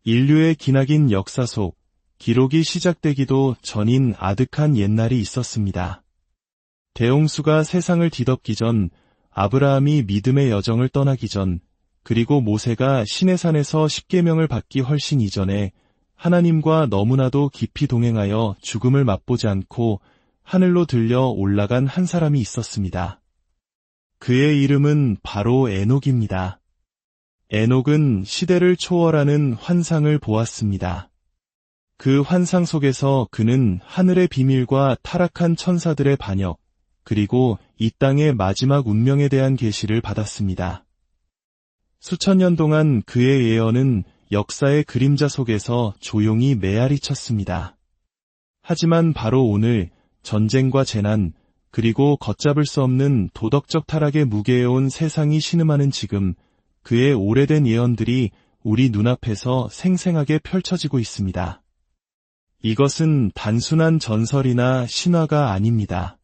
인류의 기나긴 역사 속 기록이 시작되기도 전인 아득한 옛날이 있었습니다. 대홍수가 세상을 뒤덮기 전, 아브라함이 믿음의 여정을 떠나기 전, 그리고 모세가 시내산에서 십계명을 받기 훨씬 이전에 하나님과 너무나도 깊이 동행하여 죽음을 맛보지 않고 하늘로 들려 올라간 한 사람이 있었습니다. 그의 이름은 바로 에녹입니다. 에녹은 시대를 초월하는 환상을 보았습니다. 그 환상 속에서 그는 하늘의 비밀과 타락한 천사들의 반역, 그리고 이 땅의 마지막 운명에 대한 계시를 받았습니다. 수천 년 동안 그의 예언은 역사의 그림자 속에서 조용히 메아리 쳤습니다. 하지만 바로 오늘 전쟁과 재난, 그리고 걷잡을 수 없는 도덕적 타락의 무게에 온 세상이 신음하는 지금, 그의 오래된 예언들이 우리 눈앞에서 생생하게 펼쳐지고 있습니다. 이것은 단순한 전설이나 신화가 아닙니다.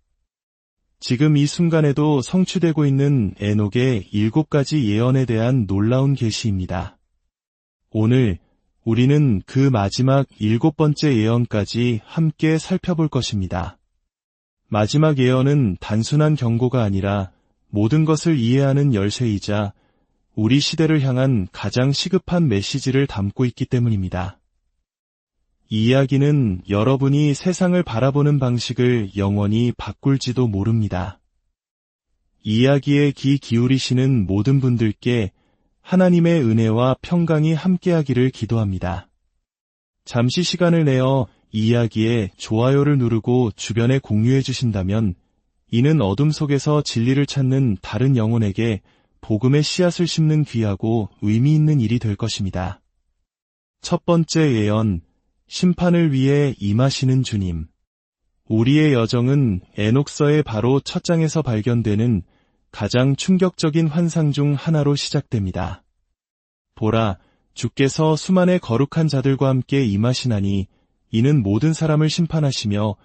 지금 이 순간에도 성취되고 있는 에녹의 7가지 예언에 대한 놀라운 계시입니다. 오늘 우리는 그 마지막 7번째 예언까지 함께 살펴볼 것입니다. 마지막 예언은 단순한 경고가 아니라 모든 것을 이해하는 열쇠이자 우리 시대를 향한 가장 시급한 메시지를 담고 있기 때문입니다. 이 이야기는 여러분이 세상을 바라보는 방식을 영원히 바꿀지도 모릅니다. 이 이야기에 귀 기울이시는 모든 분들께 하나님의 은혜와 평강이 함께하기를 기도합니다. 잠시 시간을 내어 이 이야기에 좋아요를 누르고 주변에 공유해 주신다면 이는 어둠 속에서 진리를 찾는 다른 영혼에게 복음의 씨앗을 심는 귀하고 의미 있는 일이 될 것입니다. 첫 번째 예언, 심판을 위해 임하시는 주님. 우리의 여정은 에녹서의 바로 첫 장에서 발견되는 가장 충격적인 환상 중 하나로 시작됩니다. 보라, 주께서 수만의 거룩한 자들과 함께 임하시나니 이는 모든 사람을 심판하시며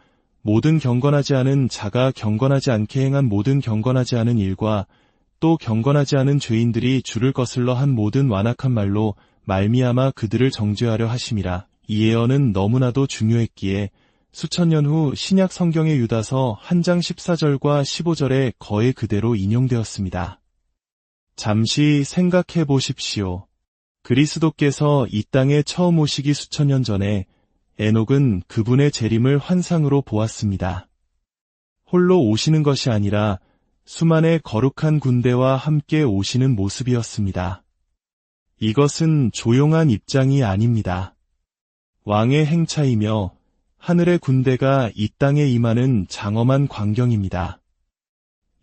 모든 경건하지 않은 자가 경건하지 않게 행한 모든 경건하지 않은 일과 또 경건하지 않은 죄인들이 주를 거슬러 한 모든 완악한 말로 말미암아 그들을 정죄하려 하심이라. 이 예언은 너무나도 중요했기에 수천 년 후 신약 성경의 유다서 1장 14절과 15절에 거의 그대로 인용되었습니다. 잠시 생각해 보십시오. 그리스도께서 이 땅에 처음 오시기 수천 년 전에 에녹은 그분의 재림을 환상으로 보았습니다. 홀로 오시는 것이 아니라 수만의 거룩한 군대와 함께 오시는 모습이었습니다. 이것은 조용한 입장이 아닙니다. 왕의 행차이며 하늘의 군대가 이 땅에 임하는 장엄한 광경입니다.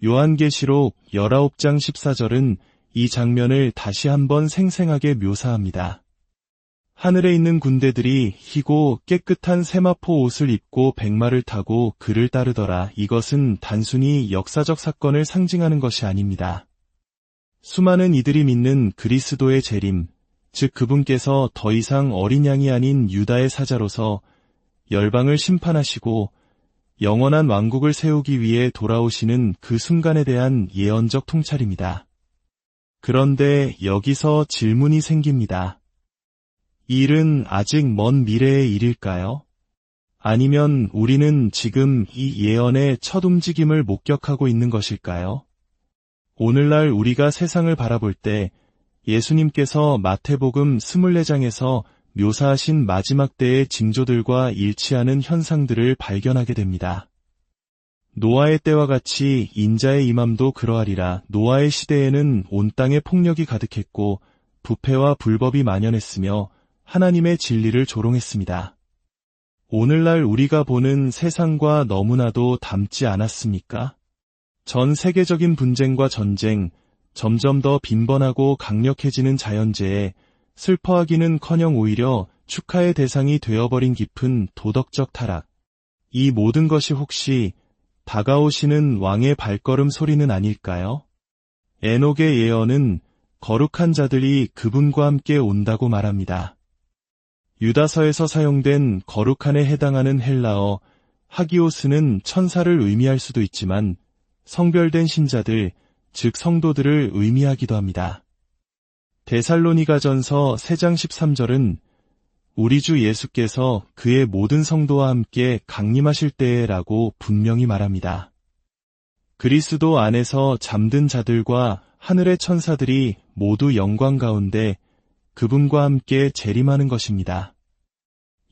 요한계시록 19장 14절은 이 장면을 다시 한번 생생하게 묘사합니다. 하늘에 있는 군대들이 희고 깨끗한 세마포 옷을 입고 백마를 타고 그를 따르더라. 이것은 단순히 역사적 사건을 상징하는 것이 아닙니다. 수많은 이들이 믿는 그리스도의 재림, 즉 그분께서 더 이상 어린 양이 아닌 유다의 사자로서 열방을 심판하시고 영원한 왕국을 세우기 위해 돌아오시는 그 순간에 대한 예언적 통찰입니다. 그런데 여기서 질문이 생깁니다. 이 일은 아직 먼 미래의 일일까요? 아니면 우리는 지금 이 예언의 첫 움직임을 목격하고 있는 것일까요? 오늘날 우리가 세상을 바라볼 때 예수님께서 마태복음 24장에서 묘사하신 마지막 때의 징조들과 일치하는 현상들을 발견하게 됩니다. 노아의 때와 같이 인자의 임함도 그러하리라. 노아의 시대에는 온 땅에 폭력이 가득했고 부패와 불법이 만연했으며 하나님의 진리를 조롱했습니다. 오늘날 우리가 보는 세상과 너무나도 닮지 않았습니까? 전 세계적인 분쟁과 전쟁, 점점 더 빈번하고 강력해지는 자연재해, 슬퍼하기는커녕 오히려 축하의 대상이 되어버린 깊은 도덕적 타락. 이 모든 것이 혹시 다가오시는 왕의 발걸음 소리는 아닐까요? 에녹의 예언은 거룩한 자들이 그분과 함께 온다고 말합니다. 유다서에서 사용된 거룩한에 해당하는 헬라어 하기오스는 천사를 의미할 수도 있지만 성별된 신자들, 즉 성도들을 의미하기도 합니다. 데살로니가전서 3장 13절은 우리 주 예수께서 그의 모든 성도와 함께 강림하실 때에라고 분명히 말합니다. 그리스도 안에서 잠든 자들과 하늘의 천사들이 모두 영광 가운데 그분과 함께 재림하는 것입니다.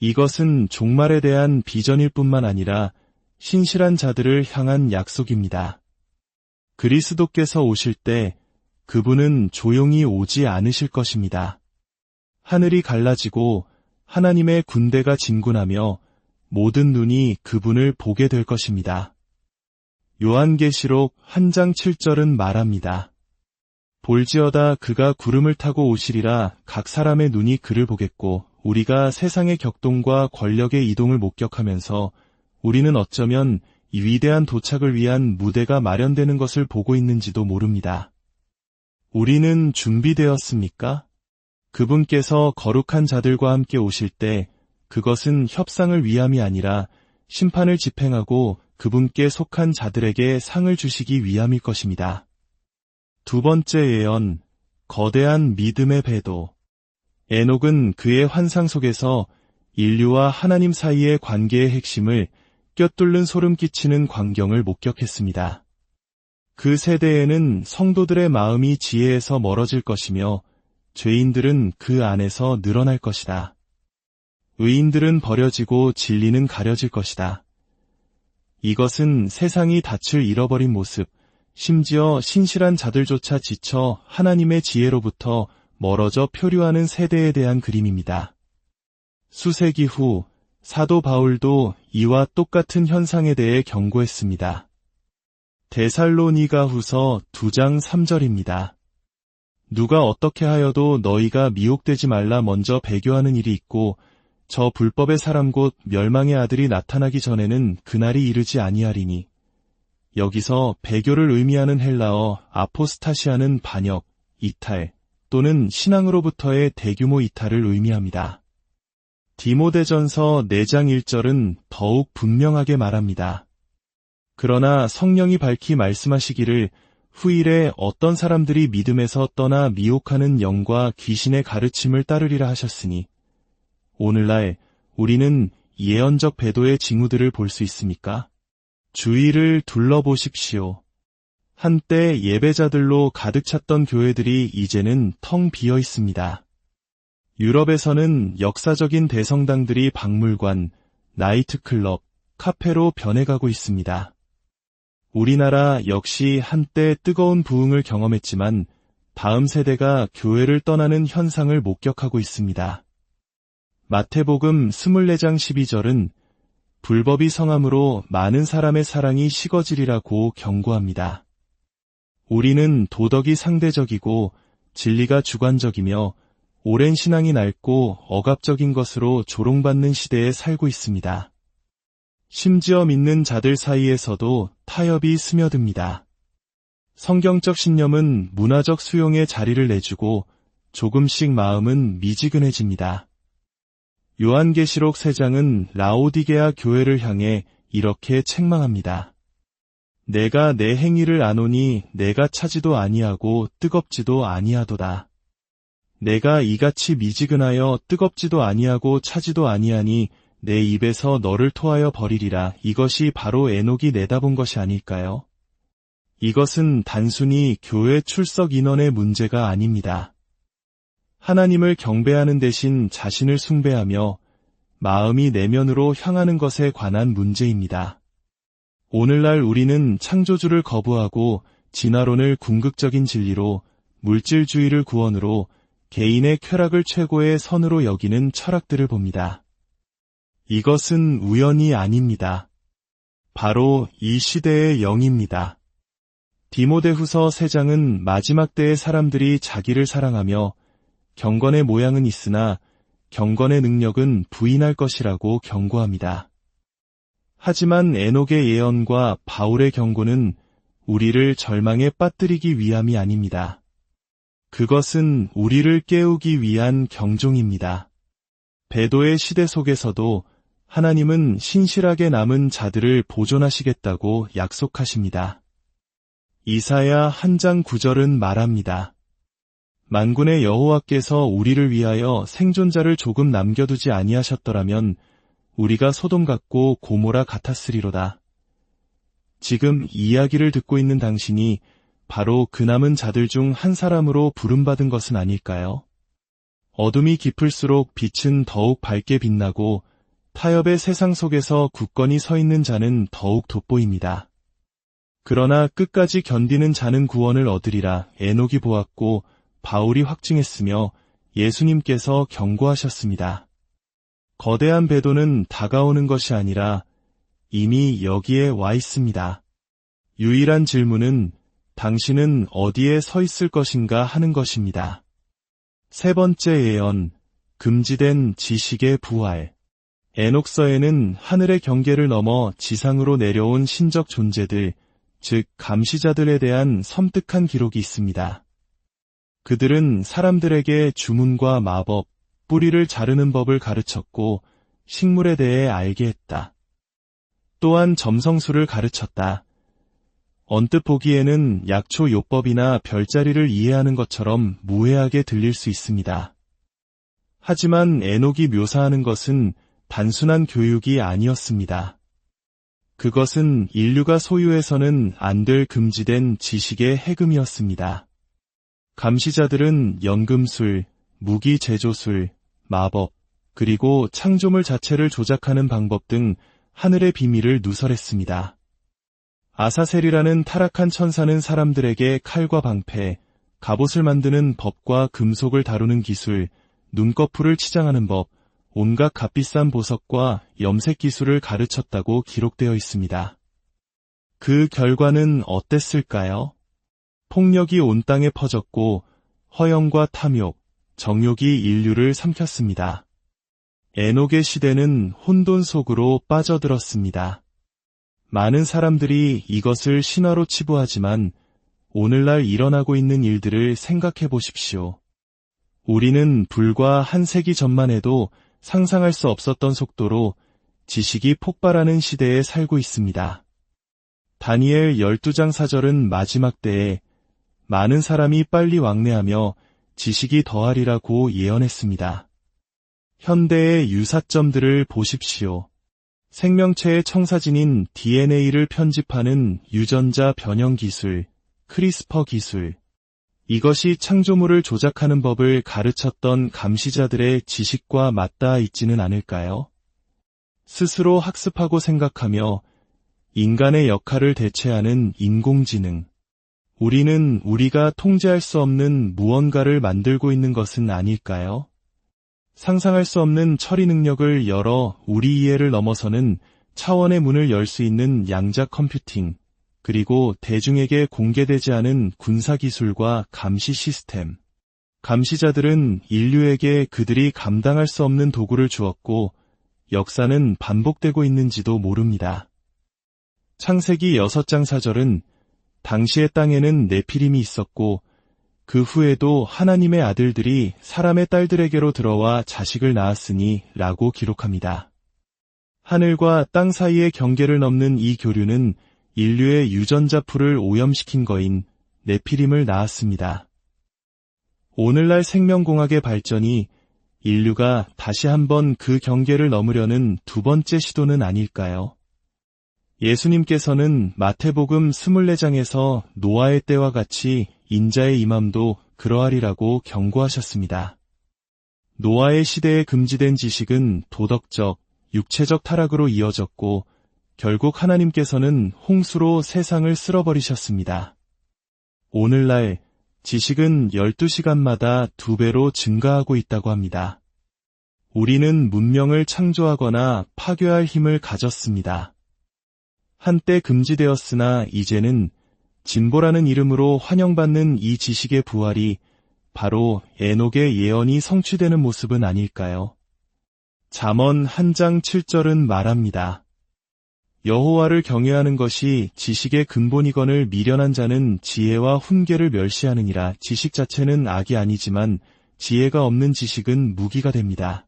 이것은 종말에 대한 비전일 뿐만 아니라 신실한 자들을 향한 약속입니다. 그리스도께서 오실 때 그분은 조용히 오지 않으실 것입니다. 하늘이 갈라지고 하나님의 군대가 진군하며 모든 눈이 그분을 보게 될 것입니다. 요한계시록 1장 7절은 말합니다. 볼지어다 그가 구름을 타고 오시리라. 각 사람의 눈이 그를 보겠고 우리가 세상의 격동과 권력의 이동을 목격하면서 우리는 어쩌면 이 위대한 도착을 위한 무대가 마련되는 것을 보고 있는지도 모릅니다. 우리는 준비되었습니까? 그분께서 거룩한 자들과 함께 오실 때 그것은 협상을 위함이 아니라 심판을 집행하고 그분께 속한 자들에게 상을 주시기 위함일 것입니다. 두 번째 예언, 거대한 믿음의 배도. 에녹은 그의 환상 속에서 인류와 하나님 사이의 관계의 핵심을 꿰뚫는 소름 끼치는 광경을 목격했습니다. 그 세대에는 성도들의 마음이 지혜에서 멀어질 것이며 죄인들은 그 안에서 늘어날 것이다. 의인들은 버려지고 진리는 가려질 것이다. 이것은 세상이 닻을 잃어버린 모습, 심지어 신실한 자들조차 지쳐 하나님의 지혜로부터 멀어져 표류하는 세대에 대한 그림입니다. 수세기 후 사도 바울도 이와 똑같은 현상에 대해 경고했습니다. 데살로니가 후서 2장 3절입니다. 누가 어떻게 하여도 너희가 미혹되지 말라. 먼저 배교하는 일이 있고 저 불법의 사람 곧 멸망의 아들이 나타나기 전에는 그날이 이르지 아니하리니. 여기서 배교를 의미하는 헬라어 아포스타시아는 반역, 이탈 또는 신앙으로부터의 대규모 이탈을 의미합니다. 디모데전서 4장 1절은 더욱 분명하게 말합니다. 그러나 성령이 밝히 말씀하시기를 후일에 어떤 사람들이 믿음에서 떠나 미혹하는 영과 귀신의 가르침을 따르리라 하셨으니 오늘날 우리는 예언적 배도의 징후들을 볼 수 있습니까? 주위를 둘러보십시오. 한때 예배자들로 가득 찼던 교회들이 이제는 텅 비어 있습니다. 유럽에서는 역사적인 대성당들이 박물관, 나이트클럽, 카페로 변해가고 있습니다. 우리나라 역시 한때 뜨거운 부흥을 경험했지만 다음 세대가 교회를 떠나는 현상을 목격하고 있습니다. 마태복음 24장 12절은 불법이 성함으로 많은 사람의 사랑이 식어지리라고 경고합니다. 우리는 도덕이 상대적이고 진리가 주관적이며 오랜 신앙이 낡고 억압적인 것으로 조롱받는 시대에 살고 있습니다. 심지어 믿는 자들 사이에서도 타협이 스며듭니다. 성경적 신념은 문화적 수용의 자리를 내주고 조금씩 마음은 미지근해집니다. 요한계시록 3장은 라오디게아 교회를 향해 이렇게 책망합니다. 내가 내 행위를 아노니 내가 차지도 아니하고 뜨겁지도 아니하도다. 내가 이같이 미지근하여 뜨겁지도 아니하고 차지도 아니하니 내 입에서 너를 토하여 버리리라. 이것이 바로 에녹이 내다본 것이 아닐까요? 이것은 단순히 교회 출석 인원의 문제가 아닙니다. 하나님을 경배하는 대신 자신을 숭배하며 마음이 내면으로 향하는 것에 관한 문제입니다. 오늘날 우리는 창조주를 거부하고 진화론을 궁극적인 진리로, 물질주의를 구원으로, 개인의 쾌락을 최고의 선으로 여기는 철학들을 봅니다. 이것은 우연이 아닙니다. 바로 이 시대의 영입니다. 디모데후서 3장은 마지막 때의 사람들이 자기를 사랑하며 경건의 모양은 있으나 경건의 능력은 부인할 것이라고 경고합니다. 하지만 에녹의 예언과 바울의 경고는 우리를 절망에 빠뜨리기 위함이 아닙니다. 그것은 우리를 깨우기 위한 경종입니다. 배도의 시대 속에서도 하나님은 신실하게 남은 자들을 보존하시겠다고 약속하십니다. 이사야 1장 9절은 말합니다. 만군의 여호와께서 우리를 위하여 생존자를 조금 남겨두지 아니하셨더라면 우리가 소돔 같고 고모라 같았으리로다. 지금 이야기를 듣고 있는 당신이 바로 그 남은 자들 중 한 사람으로 부름받은 것은 아닐까요? 어둠이 깊을수록 빛은 더욱 밝게 빛나고 타협의 세상 속에서 굳건히 서 있는 자는 더욱 돋보입니다. 그러나 끝까지 견디는 자는 구원을 얻으리라 에녹이 보았고 바울이 확증했으며 예수님께서 경고하셨습니다. 거대한 배도는 다가오는 것이 아니라 이미 여기에 와 있습니다. 유일한 질문은 당신은 어디에 서 있을 것인가 하는 것입니다. 세 번째 예언, 금지된 지식의 부활. 에녹서에는 하늘의 경계를 넘어 지상으로 내려온 신적 존재들, 즉 감시자들에 대한 섬뜩한 기록이 있습니다. 그들은 사람들에게 주문과 마법, 뿌리를 자르는 법을 가르쳤고 식물에 대해 알게 했다. 또한 점성술을 가르쳤다. 언뜻 보기에는 약초 요법이나 별자리를 이해하는 것처럼 무해하게 들릴 수 있습니다. 하지만 에녹이 묘사하는 것은 단순한 교육이 아니었습니다. 그것은 인류가 소유해서는 안 될 금지된 지식의 해금이었습니다. 감시자들은 연금술, 무기 제조술, 마법, 그리고 창조물 자체를 조작하는 방법 등 하늘의 비밀을 누설했습니다. 아사셀이라는 타락한 천사는 사람들에게 칼과 방패, 갑옷을 만드는 법과 금속을 다루는 기술, 눈꺼풀을 치장하는 법, 온갖 값비싼 보석과 염색 기술을 가르쳤다고 기록되어 있습니다. 그 결과는 어땠을까요? 폭력이 온 땅에 퍼졌고 허영과 탐욕, 정욕이 인류를 삼켰습니다. 에녹의 시대는 혼돈 속으로 빠져들었습니다. 많은 사람들이 이것을 신화로 치부하지만 오늘날 일어나고 있는 일들을 생각해 보십시오. 우리는 불과 한 세기 전만 해도 상상할 수 없었던 속도로 지식이 폭발하는 시대에 살고 있습니다. 다니엘 12장 사절은 마지막 때에 많은 사람이 빨리 왕래하며 지식이 더하리라고 예언했습니다. 현대의 유사점들을 보십시오. 생명체의 청사진인 DNA를 편집하는 유전자 변형 기술, 크리스퍼 기술. 이것이 창조물을 조작하는 법을 가르쳤던 감시자들의 지식과 맞닿아 있지는 않을까요? 스스로 학습하고 생각하며 인간의 역할을 대체하는 인공지능. 우리는 우리가 통제할 수 없는 무언가를 만들고 있는 것은 아닐까요? 상상할 수 없는 처리 능력을 열어 우리 이해를 넘어서는 차원의 문을 열 수 있는 양자 컴퓨팅, 그리고 대중에게 공개되지 않은 군사기술과 감시 시스템. 감시자들은 인류에게 그들이 감당할 수 없는 도구를 주었고 역사는 반복되고 있는지도 모릅니다. 창세기 6장 4절은 당시의 땅에는 네피림이 있었고 그 후에도 하나님의 아들들이 사람의 딸들에게로 들어와 자식을 낳았으니 라고 기록합니다. 하늘과 땅 사이의 경계를 넘는 이 교류는 인류의 유전자 풀을 오염시킨 거인 네피림을 낳았습니다. 오늘날 생명공학의 발전이 인류가 다시 한번 그 경계를 넘으려는 두 번째 시도는 아닐까요? 예수님께서는 마태복음 24장에서 노아의 때와 같이 인자의 임함도 그러하리라고 경고하셨습니다. 노아의 시대에 금지된 지식은 도덕적, 육체적 타락으로 이어졌고 결국 하나님께서는 홍수로 세상을 쓸어버리셨습니다. 오늘날 지식은 12시간마다 2배로 증가하고 있다고 합니다. 우리는 문명을 창조하거나 파괴할 힘을 가졌습니다. 한때 금지되었으나 이제는 진보라는 이름으로 환영받는 이 지식의 부활이 바로 에녹의 예언이 성취되는 모습은 아닐까요? 잠언 1장 7절은 말합니다. 여호와를 경외하는 것이 지식의 근본이거늘 미련한 자는 지혜와 훈계를 멸시하느니라. 지식 자체는 악이 아니지만 지혜가 없는 지식은 무기가 됩니다.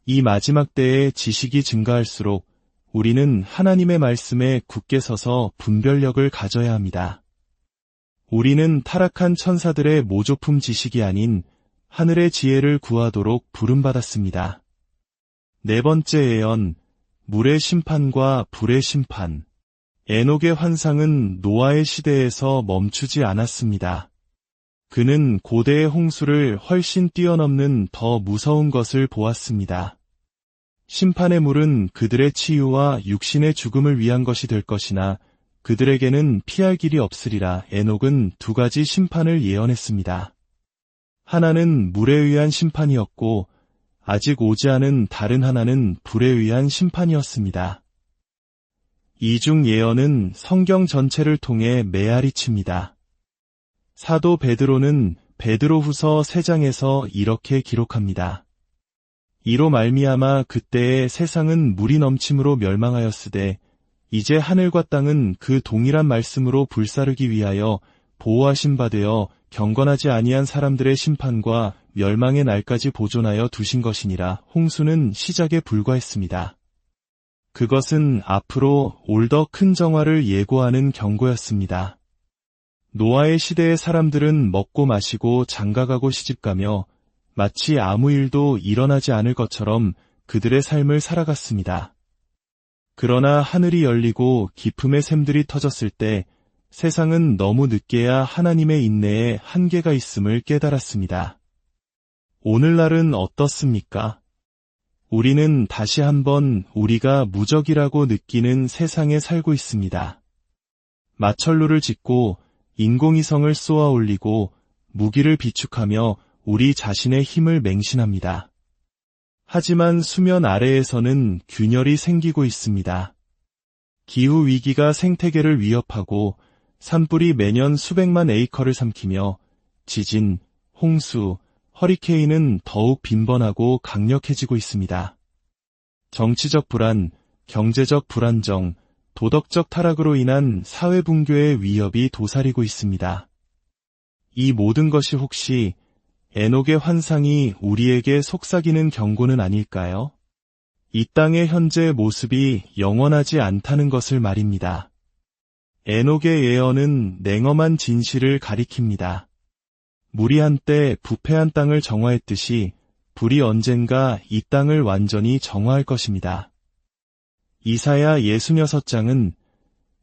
이 마지막 때에 지식이 증가할수록 우리는 하나님의 말씀에 굳게 서서 분별력을 가져야 합니다. 우리는 타락한 천사들의 모조품 지식이 아닌 하늘의 지혜를 구하도록 부름받았습니다. 네 번째 예언, 물의 심판과 불의 심판. 에녹의 환상은 노아의 시대에서 멈추지 않았습니다. 그는 고대의 홍수를 훨씬 뛰어넘는 더 무서운 것을 보았습니다. 심판의 물은 그들의 치유와 육신의 죽음을 위한 것이 될 것이나 그들에게는 피할 길이 없으리라. 에녹은 두 가지 심판을 예언했습니다. 하나는 물에 의한 심판이었고 아직 오지 않은 다른 하나는 불에 의한 심판이었습니다. 이중 예언은 성경 전체를 통해 메아리칩니다. 사도 베드로는 베드로후서 3장에서 이렇게 기록합니다. 이로 말미암아 그때의 세상은 물이 넘침으로 멸망하였으되 이제 하늘과 땅은 그 동일한 말씀으로 불사르기 위하여 보호하신 바 되어 경건하지 아니한 사람들의 심판과 멸망의 날까지 보존하여 두신 것이니라. 홍수는 시작에 불과했습니다. 그것은 앞으로 올 더 큰 정화를 예고하는 경고였습니다. 노아의 시대의 사람들은 먹고 마시고 장가가고 시집가며 마치 아무 일도 일어나지 않을 것처럼 그들의 삶을 살아갔습니다. 그러나 하늘이 열리고 기품의 샘들이 터졌을 때 세상은 너무 늦게야 하나님의 인내에 한계가 있음을 깨달았습니다. 오늘날은 어떻습니까? 우리는 다시 한번 우리가 무적이라고 느끼는 세상에 살고 있습니다. 마천루를 짓고 인공위성을 쏘아 올리고 무기를 비축하며 우리 자신의 힘을 맹신합니다. 하지만 수면 아래에서는 균열이 생기고 있습니다. 기후위기가 생태계를 위협하고 산불이 매년 수백만 에이커를 삼키며 지진, 홍수, 허리케인은 더욱 빈번하고 강력해지고 있습니다. 정치적 불안, 경제적 불안정, 도덕적 타락으로 인한 사회 붕괴의 위협이 도사리고 있습니다. 이 모든 것이 혹시 에녹의 환상이 우리에게 속삭이는 경고는 아닐까요? 이 땅의 현재 모습이 영원하지 않다는 것을 말입니다. 에녹의 예언은 냉엄한 진실을 가리킵니다. 물이 한때 부패한 땅을 정화했듯이 불이 언젠가 이 땅을 완전히 정화할 것입니다. 이사야 66장은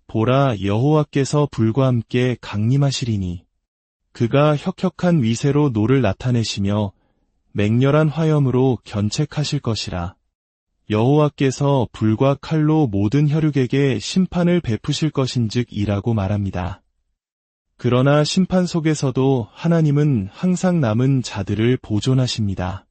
보라 여호와께서 불과 함께 강림하시리니 그가 혁혁한 위세로 노를 나타내시며 맹렬한 화염으로 견책하실 것이라. 여호와께서 불과 칼로 모든 혈육에게 심판을 베푸실 것인즉 이라고 말합니다. 그러나 심판 속에서도 하나님은 항상 남은 자들을 보존하십니다.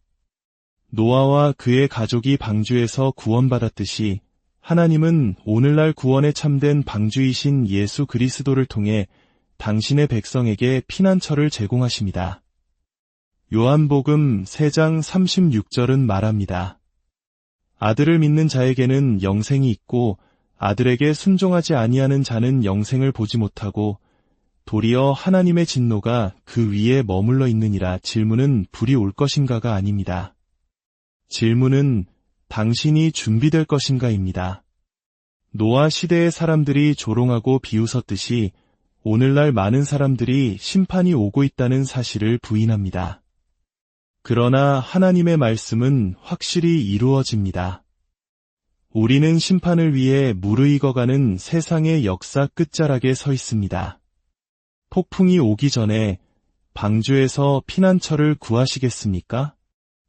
노아와 그의 가족이 방주에서 구원받았듯이 하나님은 오늘날 구원에 참된 방주이신 예수 그리스도를 통해 당신의 백성에게 피난처를 제공하십니다. 요한복음 3장 36절은 말합니다. 아들을 믿는 자에게는 영생이 있고 아들에게 순종하지 아니하는 자는 영생을 보지 못하고 도리어 하나님의 진노가 그 위에 머물러 있느니라. 질문은 불이 올 것인가가 아닙니다. 질문은 당신이 준비될 것인가입니다. 노아 시대의 사람들이 조롱하고 비웃었듯이 오늘날 많은 사람들이 심판이 오고 있다는 사실을 부인합니다. 그러나 하나님의 말씀은 확실히 이루어집니다. 우리는 심판을 위해 무르익어가는 세상의 역사 끝자락에 서 있습니다. 폭풍이 오기 전에 방주에서 피난처를 구하시겠습니까?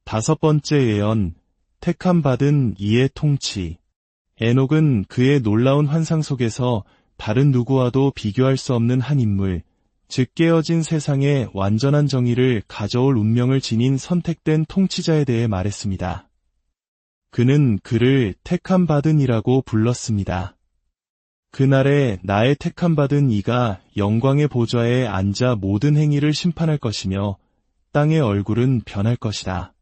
5번째 예언, 택함받은 이의 통치. 에녹은 그의 놀라운 환상 속에서 다른 누구와도 비교할 수 없는 한 인물, 즉 깨어진 세상에 완전한 정의를 가져올 운명을 지닌 선택된 통치자에 대해 말했습니다. 그는 그를 택함받은 이라고 불렀습니다. 그날에 나의 택함받은 이가 영광의 보좌에 앉아 모든 행위를 심판할 것이며 땅의 얼굴은 변할 것이다.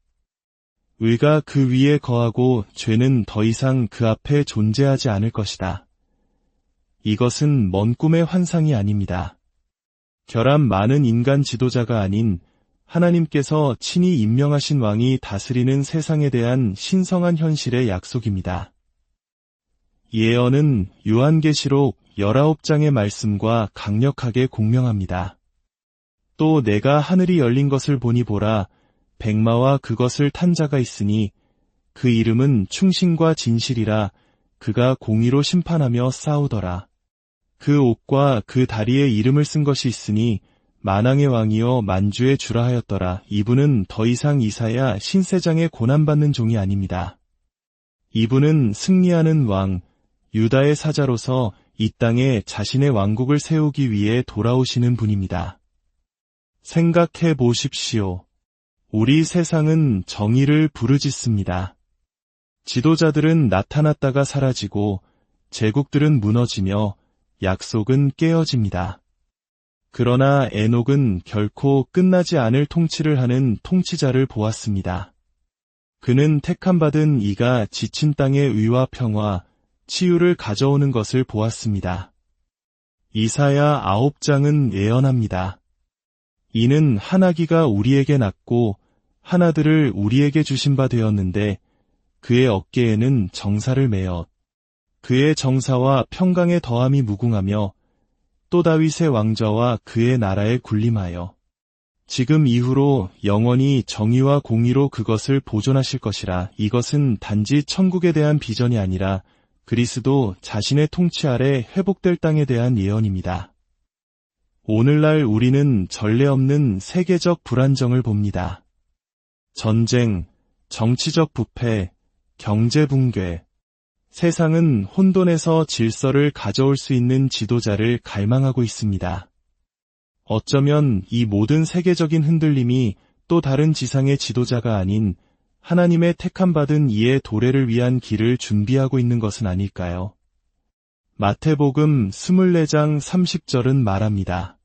의가 그 위에 거하고 죄는 더 이상 그 앞에 존재하지 않을 것이다. 이것은 먼 꿈의 환상이 아닙니다. 결함 많은 인간 지도자가 아닌 하나님께서 친히 임명하신 왕이 다스리는 세상에 대한 신성한 현실의 약속입니다. 예언은 요한계시록 19장의 말씀과 강력하게 공명합니다. 또 내가 하늘이 열린 것을 보니 보라, 백마와 그것을 탄 자가 있으니 그 이름은 충신과 진실이라. 그가 공의로 심판하며 싸우더라. 그 옷과 그 다리에 이름을 쓴 것이 있으니 만왕의 왕이요 만주의 주라 하였더라. 이분은 더 이상 이사야 신세장에 고난받는 종이 아닙니다. 이분은 승리하는 왕, 유다의 사자로서 이 땅에 자신의 왕국을 세우기 위해 돌아오시는 분입니다. 생각해 보십시오. 우리 세상은 정의를 부르짖습니다. 지도자들은 나타났다가 사라지고 제국들은 무너지며 약속은 깨어집니다. 그러나 에녹은 결코 끝나지 않을 통치를 하는 통치자를 보았습니다. 그는 택함받은 이가 지친 땅의 의와 평화, 치유를 가져오는 것을 보았습니다. 이사야 9장은 예언합니다. 이는 한 아기가 우리에게 낳고 한 아들을 우리에게 주신 바 되었는데 그의 어깨에는 정사를 매어 그의 정사와 평강의 더함이 무궁하며 또 다윗의 왕좌와 그의 나라에 군림하여 지금 이후로 영원히 정의와 공의로 그것을 보존하실 것이라. 이것은 단지 천국에 대한 비전이 아니라 그리스도 자신의 통치 아래 회복될 땅에 대한 예언입니다. 오늘날 우리는 전례 없는 세계적 불안정을 봅니다. 전쟁, 정치적 부패, 경제 붕괴. 세상은 혼돈에서 질서를 가져올 수 있는 지도자를 갈망하고 있습니다. 어쩌면 이 모든 세계적인 흔들림이 또 다른 지상의 지도자가 아닌 하나님의 택함받은 이의 도래를 위한 길을 준비하고 있는 것은 아닐까요? 마태복음 24장 30절은 말합니다.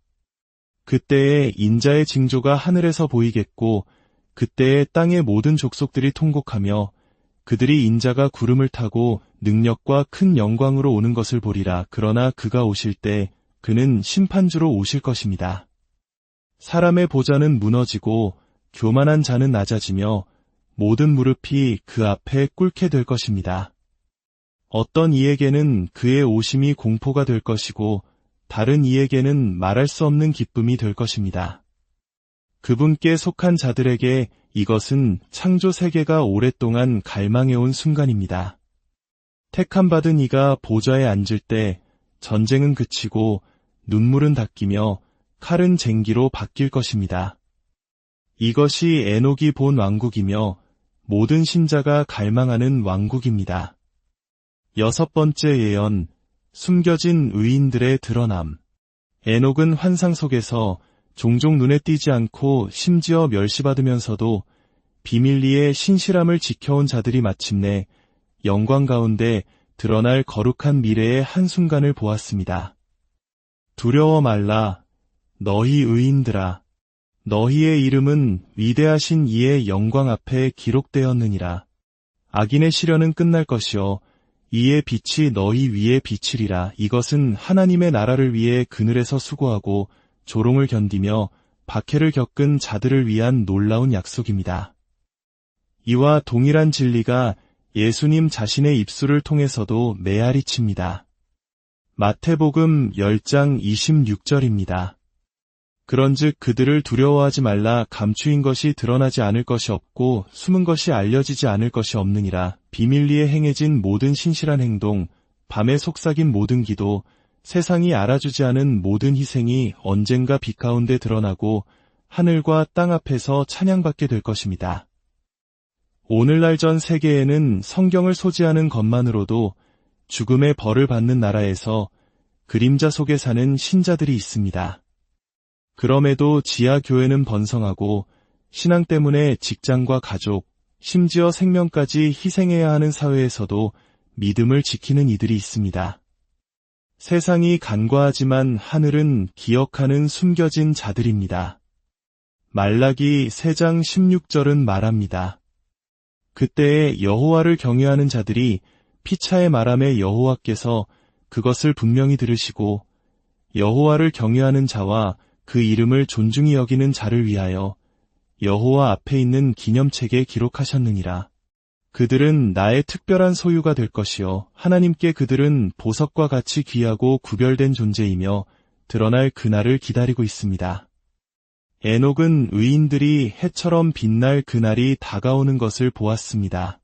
그때에 인자의 징조가 하늘에서 보이겠고 그때에 땅의 모든 족속들이 통곡하며 그들이 인자가 구름을 타고 능력과 큰 영광으로 오는 것을 보리라. 그러나 그가 오실 때 그는 심판주로 오실 것입니다. 사람의 보좌는 무너지고 교만한 자는 낮아지며 모든 무릎이 그 앞에 꿇게 될 것입니다. 어떤 이에게는 그의 오심이 공포가 될 것이고 다른 이에게는 말할 수 없는 기쁨이 될 것입니다. 그분께 속한 자들에게 이것은 창조 세계가 오랫동안 갈망해온 순간입니다. 택함받은 이가 보좌에 앉을 때 전쟁은 그치고 눈물은 닦이며 칼은 쟁기로 바뀔 것입니다. 이것이 에녹이 본 왕국이며 모든 신자가 갈망하는 왕국입니다. 6번째 예언, 숨겨진 의인들의 드러남. 에녹은 환상 속에서 종종 눈에 띄지 않고 심지어 멸시받으면서도 비밀리에 신실함을 지켜온 자들이 마침내 영광 가운데 드러날 거룩한 미래의 한순간을 보았습니다. 두려워 말라, 너희 의인들아. 너희의 이름은 위대하신 이의 영광 앞에 기록되었느니라. 악인의 시련은 끝날 것이요 이의 빛이 너희 위에 비치리라. 이것은 하나님의 나라를 위해 그늘에서 수고하고 조롱을 견디며 박해를 겪은 자들을 위한 놀라운 약속입니다. 이와 동일한 진리가 예수님 자신의 입술을 통해서도 메아리칩니다. 마태복음 10장 26절입니다. 그런즉 그들을 두려워하지 말라. 감추인 것이 드러나지 않을 것이 없고 숨은 것이 알려지지 않을 것이 없느니라. 비밀리에 행해진 모든 신실한 행동, 밤에 속삭인 모든 기도, 세상이 알아주지 않은 모든 희생이 언젠가 빛 가운데 드러나고 하늘과 땅 앞에서 찬양받게 될 것입니다. 오늘날 전 세계에는 성경을 소지하는 것만으로도 죽음의 벌을 받는 나라에서 그림자 속에 사는 신자들이 있습니다. 그럼에도 지하 교회는 번성하고 신앙 때문에 직장과 가족, 심지어 생명까지 희생해야 하는 사회에서도 믿음을 지키는 이들이 있습니다. 세상이 간과하지만 하늘은 기억하는 숨겨진 자들입니다. 말라기 3장 16절은 말합니다. 그때에 여호와를 경외하는 자들이 피차의 말함에 여호와께서 그것을 분명히 들으시고 여호와를 경외하는 자와 그 이름을 존중히 여기는 자를 위하여 여호와 앞에 있는 기념책에 기록하셨느니라. 그들은 나의 특별한 소유가 될 것이요 하나님께 그들은 보석과 같이 귀하고 구별된 존재이며 드러날 그날을 기다리고 있습니다. 에녹은 의인들이 해처럼 빛날 그날이 다가오는 것을 보았습니다.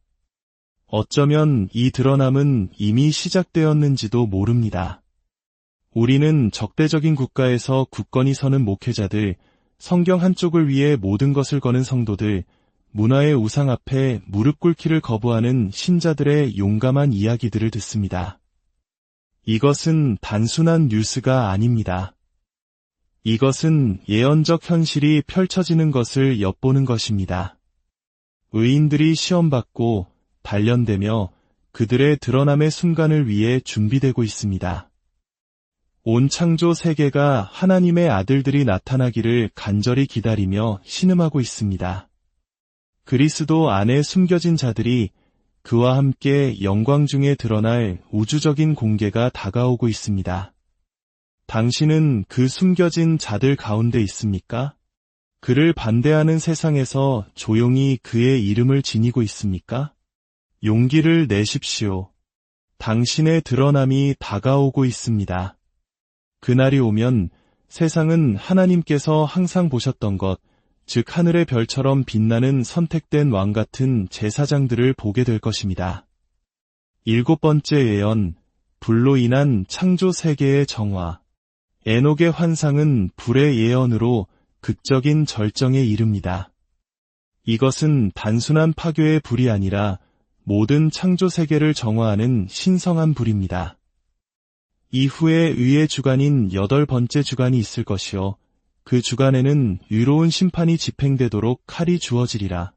어쩌면 이 드러남은 이미 시작되었는지도 모릅니다. 우리는 적대적인 국가에서 굳건히 서는 목회자들, 성경 한쪽을 위해 모든 것을 거는 성도들, 문화의 우상 앞에 무릎 꿇기를 거부하는 신자들의 용감한 이야기들을 듣습니다. 이것은 단순한 뉴스가 아닙니다. 이것은 예언적 현실이 펼쳐지는 것을 엿보는 것입니다. 의인들이 시험받고 단련되며 그들의 드러남의 순간을 위해 준비되고 있습니다. 온 창조 세계가 하나님의 아들들이 나타나기를 간절히 기다리며 신음하고 있습니다. 그리스도 안에 숨겨진 자들이 그와 함께 영광 중에 드러날 우주적인 공개가 다가오고 있습니다. 당신은 그 숨겨진 자들 가운데 있습니까? 그를 반대하는 세상에서 조용히 그의 이름을 지니고 있습니까? 용기를 내십시오. 당신의 드러남이 다가오고 있습니다. 그날이 오면 세상은 하나님께서 항상 보셨던 것, 즉 하늘의 별처럼 빛나는 선택된 왕 같은 제사장들을 보게 될 것입니다. 7번째 예언, 불로 인한 창조 세계의 정화. 에녹의 환상은 불의 예언으로 극적인 절정에 이릅니다. 이것은 단순한 파괴의 불이 아니라 모든 창조 세계를 정화하는 신성한 불입니다. 이후에 의의 주간인 8번째 주간이 있을 것이요. 그 주간에는 유로운 심판이 집행되도록 칼이 주어지리라.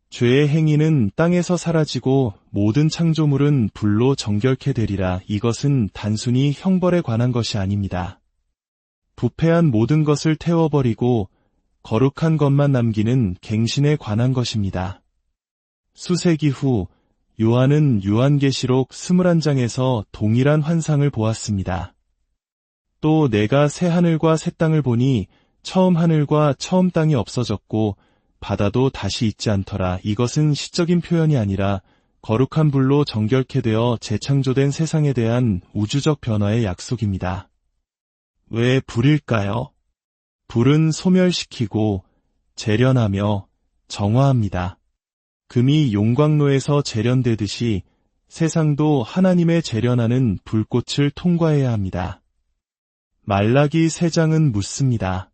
죄의 행위는 땅에서 사라지고 모든 창조물은 불로 정결케 되리라. 이것은 단순히 형벌에 관한 것이 아닙니다. 부패한 모든 것을 태워버리고 거룩한 것만 남기는 갱신에 관한 것입니다. 수세기 후 요한은 요한계시록 21장에서 동일한 환상을 보았습니다. 또 내가 새 하늘과 새 땅을 보니 처음 하늘과 처음 땅이 없어졌고 바다도 다시 있지 않더라. 이것은 시적인 표현이 아니라 거룩한 불로 정결케 되어 재창조된 세상에 대한 우주적 변화의 약속입니다. 왜 불일까요? 불은 소멸시키고 재련하며 정화합니다. 금이 용광로에서 재련되듯이 세상도 하나님의 재련하는 불꽃을 통과해야 합니다. 말라기 3장은 묻습니다.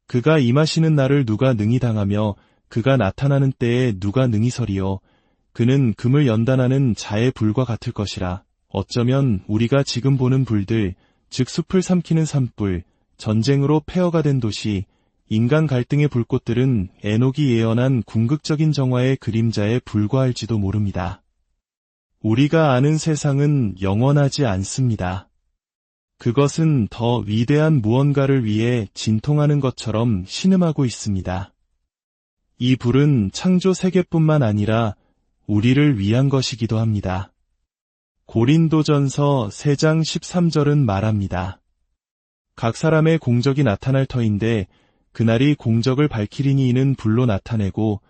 그가 임하시는 날을 누가 능히 당하며 그가 나타나는 때에 누가 능히 서리요. 그는 금을 연단하는 자의 불과 같을 것이라. 어쩌면 우리가 지금 보는 불들, 즉 숲을 삼키는 산불, 전쟁으로 폐허가 된 도시, 인간 갈등의 불꽃들은 에녹이 예언한 궁극적인 정화의 그림자에 불과할지도 모릅니다. 우리가 아는 세상은 영원하지 않습니다. 그것은 더 위대한 무언가를 위해 진통하는 것처럼 신음하고 있습니다. 이 불은 창조 세계뿐만 아니라 우리를 위한 것이기도 합니다. 고린도전서 3장 13절은 말합니다. 각 사람의 공적이 나타날 터인데 그날이 공적을 밝히리니 이는 불로 나타내고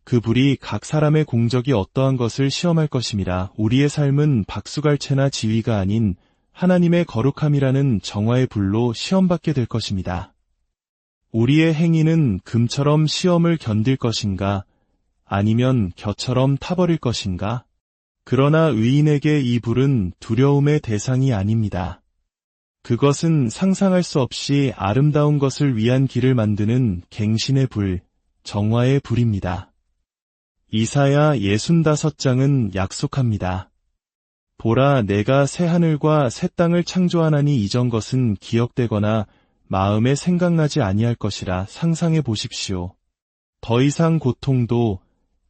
그 불이 각 사람의 공적이 어떠한 것을 시험할 것임이라. 우리의 삶은 박수갈채나 지위가 아닌 하나님의 거룩함이라는 정화의 불로 시험받게 될 것입니다. 우리의 행위는 금처럼 시험을 견딜 것인가? 아니면 겨처럼 타버릴 것인가? 그러나 의인에게 이 불은 두려움의 대상이 아닙니다. 그것은 상상할 수 없이 아름다운 것을 위한 길을 만드는 갱신의 불, 정화의 불입니다. 이사야 65장은 약속합니다. 보라, 내가 새 하늘과 새 땅을 창조하나니 이전 것은 기억되거나 마음에 생각나지 아니할 것이라. 상상해 보십시오. 더 이상 고통도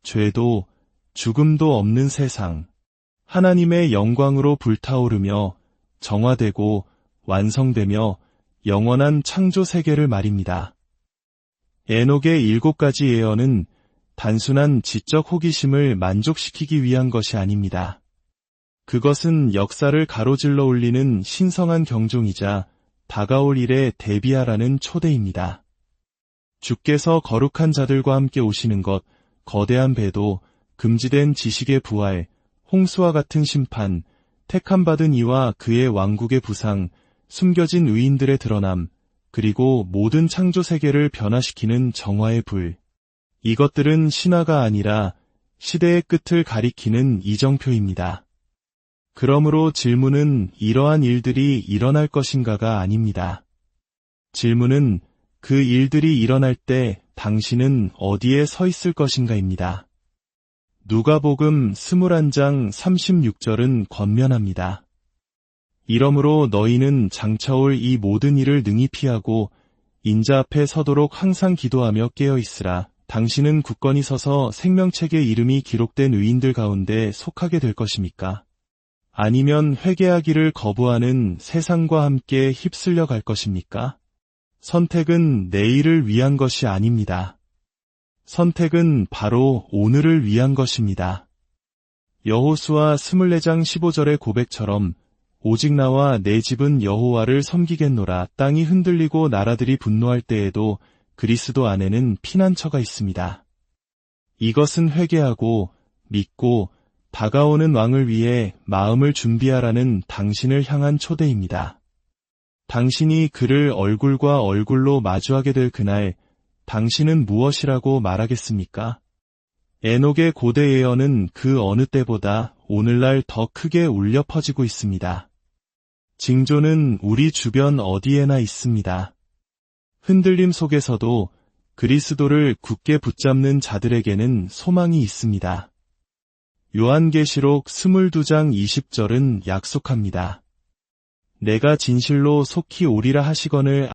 죄도 죽음도 없는 세상, 하나님의 영광으로 불타오르며 정화되고 완성되며 영원한 창조 세계를 말입니다. 에녹의 7가지 예언은 단순한 지적 호기심을 만족시키기 위한 것이 아닙니다. 그것은 역사를 가로질러 올리는 신성한 경종이자 다가올 일에 대비하라는 초대입니다. 주께서 거룩한 자들과 함께 오시는 것, 거대한 배도, 금지된 지식의 부활, 홍수와 같은 심판, 택함받은 이와 그의 왕국의 부상, 숨겨진 의인들의 드러남, 그리고 모든 창조 세계를 변화시키는 정화의 불. 이것들은 신화가 아니라 시대의 끝을 가리키는 이정표입니다. 그러므로 질문은 이러한 일들이 일어날 것인가가 아닙니다. 질문은 그 일들이 일어날 때 당신은 어디에 서 있을 것인가입니다. 누가복음 21장 36절은 권면합니다. 이러므로 너희는 장차올 이 모든 일을 능히 피하고 인자 앞에 서도록 항상 기도하며 깨어 있으라. 당신은 굳건히 서서 생명책에 이름이 기록된 의인들 가운데 속하게 될 것입니까? 아니면 회개하기를 거부하는 세상과 함께 휩쓸려 갈 것입니까? 선택은 내일을 위한 것이 아닙니다. 선택은 바로 오늘을 위한 것입니다. 여호수아 24장 15절의 고백처럼 오직 나와 내 집은 여호와를 섬기겠노라. 땅이 흔들리고 나라들이 분노할 때에도 그리스도 안에는 피난처가 있습니다. 이것은 회개하고 믿고 다가오는 왕을 위해 마음을 준비하라는 당신을 향한 초대입니다. 당신이 그를 얼굴과 얼굴로 마주하게 될 그날, 당신은 무엇이라고 말하겠습니까? 에녹의 고대 예언은 그 어느 때보다 오늘날 더 크게 울려 퍼지고 있습니다. 징조는 우리 주변 어디에나 있습니다. 흔들림 속에서도 그리스도를 굳게 붙잡는 자들에게는 소망이 있습니다. 요한계시록 22장 20절은 약속합니다. 내가 진실로 속히 오리라 하시거늘